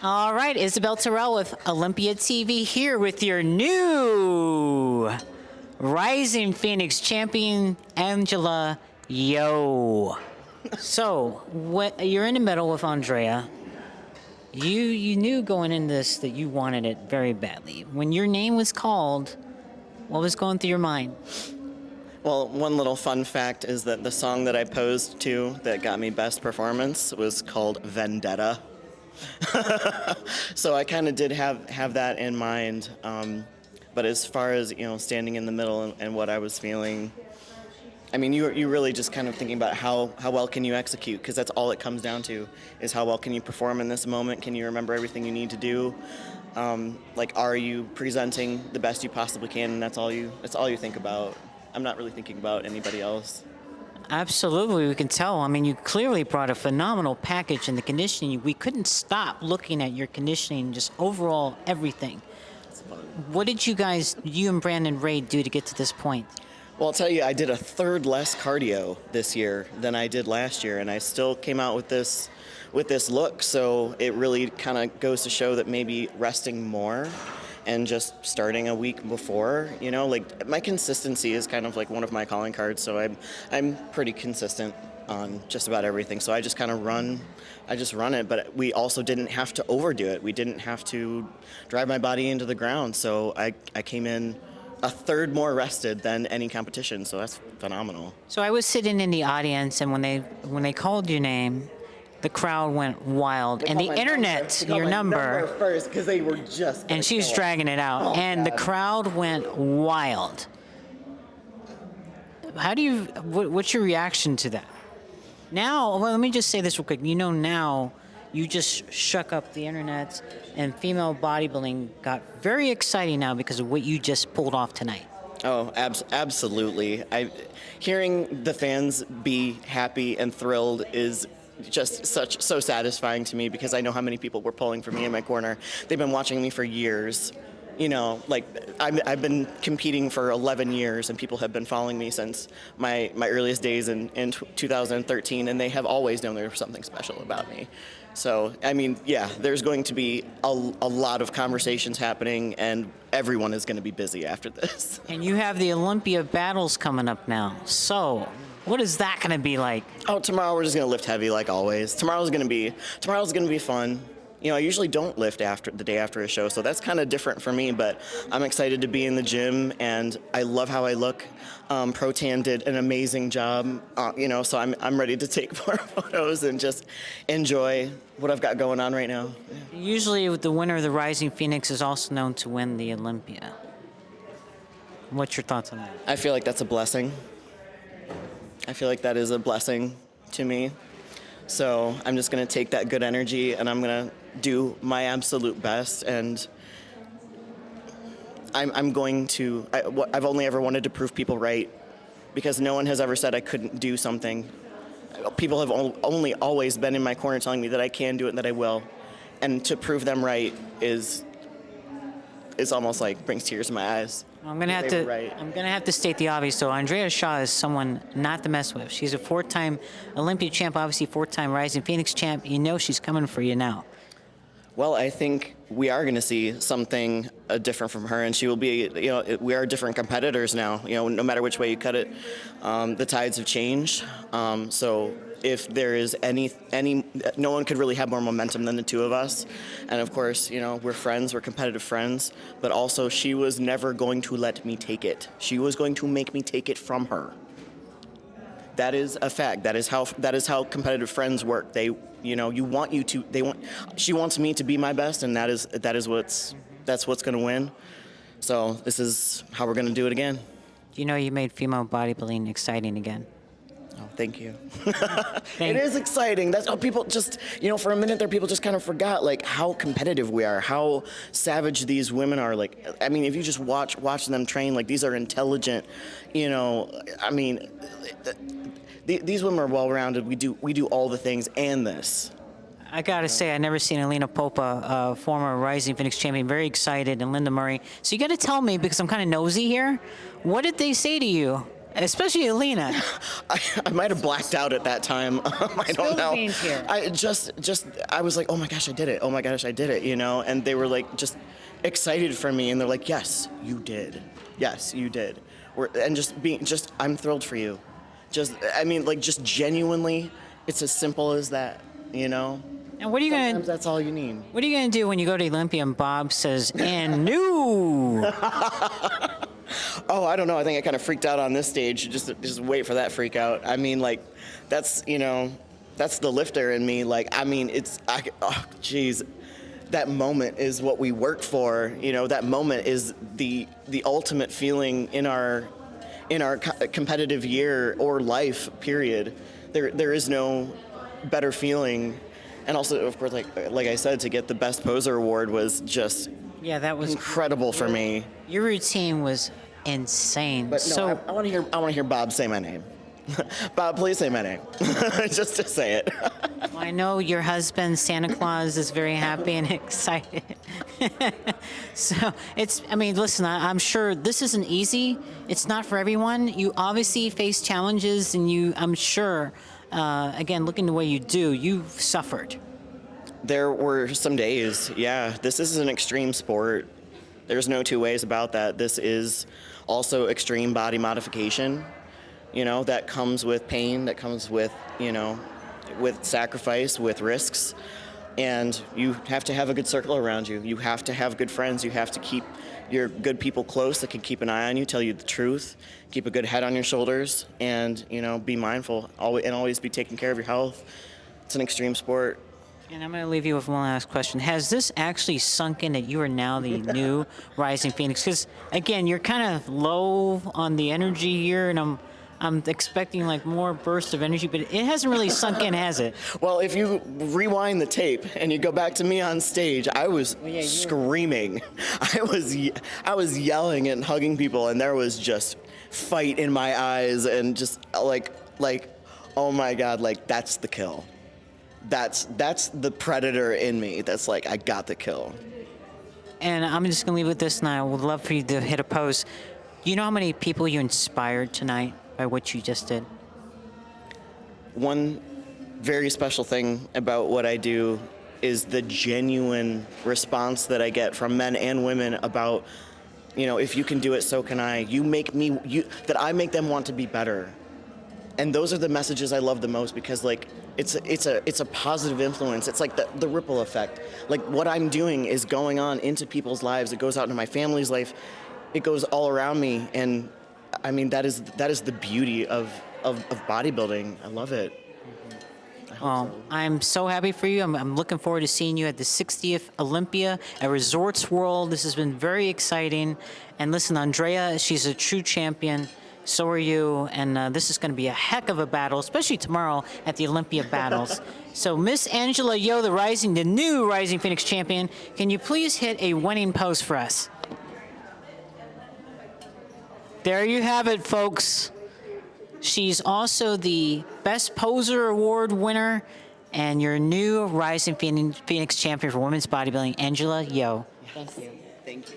All right, Isabel Terrell with Olympia TV here with your new Rising Phoenix champion, Angela Yo. So, you're in the middle with Andrea. You knew going into this that you wanted it very badly. When your name was called, what was going through your mind? Well, one little fun fact is that the song that I posed to that got me best performance was called Vendetta. So I kind of did have that in mind. But as far as, standing in the middle and what I was feeling, I mean, you really just kind of thinking about how well can you execute, because that's all it comes down to, is how well can you perform in this moment? Can you remember everything you need to do? Are you presenting the best you possibly can? And that's all you think about. I'm not really thinking about anybody else. Absolutely, we can tell. I mean, you clearly brought a phenomenal package in the conditioning. We couldn't stop looking at your conditioning, just overall everything. What did you and Brandon Ray, do to get to this point? Well, I'll tell you, I did a third less cardio this year than I did last year, and I still came out with this look. So it really kind of goes to show that maybe resting more and just starting a week before, my consistency is kind of like one of my calling cards. So I'm pretty consistent on just about everything. So I just kind of run it, but we also didn't have to overdo it. We didn't have to drive my body into the ground. So I came in a third more rested than any competition. So that's phenomenal. So I was sitting in the audience, and when they called your name, the crowd went wild, and the internet, your number first, because they were just. And she was dragging it out, and God. The crowd went wild. What's your reaction to that? Now, well, let me just say this real quick. Now you just shook up the internet, and female bodybuilding got very exciting now because of what you just pulled off tonight. Oh, absolutely. Hearing the fans be happy and thrilled is just so satisfying to me, because I know how many people were pulling for me in my corner. They've been watching me for years. I've been competing for 11 years, and people have been following me since my earliest days in 2013, and they have always known there was something special about me. So, I mean, yeah, there's going to be a lot of conversations happening, and everyone is going to be busy after this. And you have the Olympia battles coming up now. So, what is that going to be like? Oh, tomorrow we're just going to lift heavy like always. Tomorrow's going to be fun. I usually don't lift the day after a show, so that's kind of different for me, but I'm excited to be in the gym, and I love how I look. Protan did an amazing job, so I'm ready to take more photos and just enjoy what I've got going on right now. Yeah. Usually the winner of the Rising Phoenix is also known to win the Olympia. What's your thoughts on that? I feel like that's a blessing. I feel like that is a blessing to me. So I'm just going to take that good energy, and I'm going to do my absolute best, and I've only ever wanted to prove people right, because no one has ever said I couldn't do something. People have only always been in my corner telling me that I can do it and that I will, and to prove them right is almost like brings tears to my eyes. I'm gonna have to state the obvious. So Andrea Shaw is someone not to mess with. She's a 4-time Olympia champ, obviously 4-time Rising Phoenix champ. She's coming for you now. Well, I think we are going to see something different from her, and she will be. We are different competitors now. No matter which way you cut it, the tides have changed. So if there is any, no one could really have more momentum than the two of us. And of course, we're friends, we're competitive friends, but also she was never going to let me take it. She was going to make me take it from her. That is a fact. That is how competitive friends work. She wants me to be my best, and that's what's going to win. So this is how we're going to do it again. You made female bodybuilding exciting again. Oh, thank you. It is exciting. That's how people just, for a minute there, people just kind of forgot, how competitive we are, how savage these women are. If you just watch them train, these are intelligent, these women are well-rounded. We do all the things and this. I gotta say, I never seen Alina Popa, former Rising Phoenix champion, very excited, and Linda Murray. So you gotta tell me, because I'm kind of nosy here, what did they say to you especially Alina. I might have blacked out at that time. I Spill don't the know. beans here. I was like, oh my gosh, I did it. Oh my gosh, I did it. You know, and they were like just excited for me, and they're like, yes, you did. Yes, you did. And I'm thrilled for you. Just genuinely, it's as simple as that. You know. And what are you gonna? Sometimes that's all you need. What are you gonna do when you go to Olympia and Bob says, "And new"? Oh, I don't know. I think I kind of freaked out on this stage. Just wait for that freak out. I mean, like, that's the lifter in me. Like, I mean, geez, that moment is what we work for. You know, that moment is the ultimate feeling in our competitive year or life. Period. There is no better feeling. And also, of course, like I said, to get the Best Poser award was just that was incredible for me. Your routine was insane. But no, I want to hear Bob say my name. Bob, please say my name, just to say it. Well, I know your husband, Santa Claus, is very happy and excited. So listen, I'm sure this isn't easy. It's not for everyone. You obviously face challenges, and I'm sure, again, looking the way you do, you've suffered. There were some days, yeah. This is an extreme sport. There's no two ways about that. This is also extreme body modification, that comes with pain, that comes with, with sacrifice, with risks. And you have to have a good circle around you. You have to have good friends. You have to keep your good people close that can keep an eye on you, tell you the truth, keep a good head on your shoulders, and, be mindful, always be taking care of your health. It's an extreme sport. And I'm going to leave you with one last question. Has this actually sunk in that you are now the new Rising Phoenix? Because, again, you're kind of low on the energy here, and I'm expecting like more bursts of energy, but it hasn't really sunk in, has it? Well, if you rewind the tape and you go back to me on stage, I was screaming. I was yelling and hugging people, and there was just fight in my eyes, and just like, oh my God, like that's the kill. That's the predator in me. That's like, I got the kill. And I'm just gonna leave with this, and I would love for you to hit a pose. You know how many people you inspired tonight by what you just did? One very special thing about what I do is the genuine response that I get from men and women about, if you can do it, so can I. That I make them want to be better. And those are the messages I love the most, because like it's a positive influence. It's like the ripple effect. Like what I'm doing is going on into people's lives. It goes out into my family's life. It goes all around me. And I mean, that is the beauty of bodybuilding. I love it. Well, I'm so happy for you. I'm looking forward to seeing you at the 60th Olympia at Resorts World. This has been very exciting. And listen, Andrea, she's a true champion. So are you, and this is going to be a heck of a battle, especially tomorrow at the Olympia Battles. So Miss Angela Yo, the new Rising Phoenix champion, can you please hit a winning pose for us? There you have it, folks. She's also the Best Poser Award winner and your new Rising Phoenix champion for women's bodybuilding, Angela Yo. Thank you. Thank you.